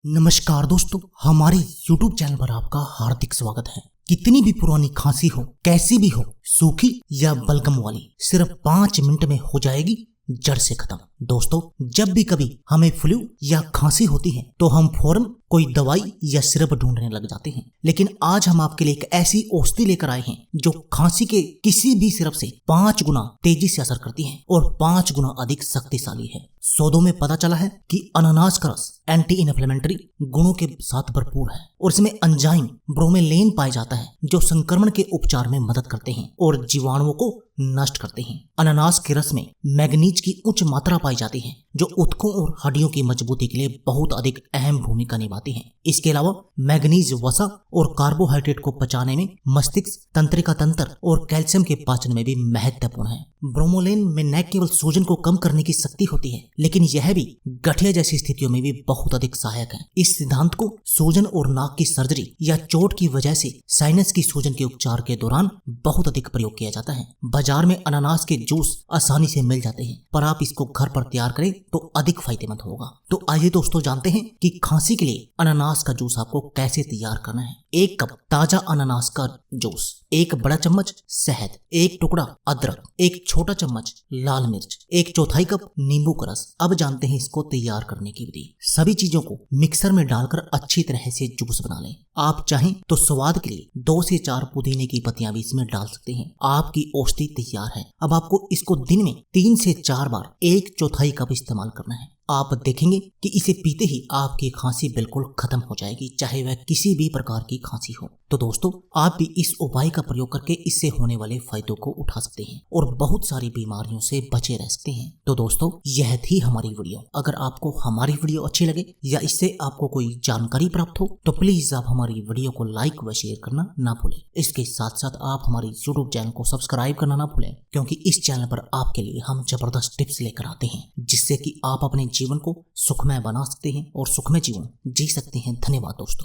नमस्कार दोस्तों, हमारे YouTube चैनल पर आपका हार्दिक स्वागत है। कितनी भी पुरानी खांसी हो, कैसी भी हो, सूखी या बलगम वाली, सिर्फ 5 मिनट में हो जाएगी जड़ से खत्म। दोस्तों, जब भी कभी हमें फ्लू या खांसी होती है तो हम फौरन कोई दवाई या सिरप ढूंढने लग जाते हैं, लेकिन आज हम आपके लिए एक ऐसी औषधि लेकर आए हैं जो खांसी के किसी भी सिरप से 5 गुना तेजी से असर करती है और 5 गुना अधिक शक्तिशाली है। शोधों में पता चला है कि अनानास का रस एंटी इन्फ्लेमेटरी गुणों के साथ भरपूर है और इसमें एंजाइम ब्रोमेलेन पाया जाता है जो संक्रमण के उपचार में मदद करते हैं और जीवाणुओं को नष्ट करते हैं। अनानास के रस में मैग्नीज की उच्च मात्रा पाई जाती है जो ऊतकों और हड्डियों की मजबूती के लिए बहुत अधिक अहम भूमिका निभाती है। इसके अलावा मैग्नीज वसा और कार्बोहाइड्रेट को पचाने में, मस्तिष्क, तंत्रिका तंत्र और कैल्शियम के पाचन में भी महत्वपूर्ण है। ब्रोमोलेन में न केवल सूजन को कम करने की शक्ति होती है, लेकिन यह भी गठिया जैसी स्थितियों में भी बहुत अधिक सहायक है। इस सिद्धांत को सूजन और नाक की सर्जरी या चोट की वजह से साइनस की सूजन के उपचार के दौरान बहुत अधिक प्रयोग किया जाता है। बाजार में अनानास के जूस आसानी से मिल जाते हैं, पर आप इसको घर पर तैयार करें तो अधिक फायदेमंद होगा। तो आइए दोस्तों, जानते हैं कि खांसी के लिए अनानास का जूस आपको कैसे तैयार करना है। 1 कप ताजा अनानास का जूस, 1 बड़ा चम्मच शहद, 1 टुकड़ा अदरक, 1 छोटा चम्मच लाल मिर्च, 1/4 कप नींबू का रस। अब जानते हैं इसको तैयार करने की विधि। सभी चीजों को मिक्सर में डालकर अच्छी तरह से जूस बना लें। आप चाहें तो स्वाद के लिए 2 से 4 पुदीने की पत्तियां भी इसमें डाल सकते हैं। आपकी औषधि तैयार है। अब आपको इसको दिन में 3 से 4 बार 1/4 कप इस्तेमाल करना है। आप देखेंगे कि इसे पीते ही आपकी खांसी बिल्कुल खत्म हो जाएगी, चाहे वह किसी भी प्रकार की खांसी हो। तो दोस्तों, आप भी इस उपाय का प्रयोग करके इससे होने वाले फायदों को उठा सकते हैं और बहुत सारी बीमारियों से बचे रह सकते हैं। तो दोस्तों, यह थी हमारी वीडियो। अगर आपको हमारी वीडियो अच्छी लगे या इससे आपको कोई जानकारी प्राप्त हो तो प्लीज आप हमारी वीडियो को लाइक व शेयर करना ना भूलें। इसके साथ साथ आप हमारी YouTube चैनल को सब्सक्राइब करना ना भूलें, क्योंकि इस चैनल पर आपके लिए हम जबरदस्त टिप्स लेकर आते हैं जिससे कि आप अपने जीवन को सुखमय बना सकते हैं और सुखमय जीवन जी सकते हैं। धन्यवाद दोस्तों।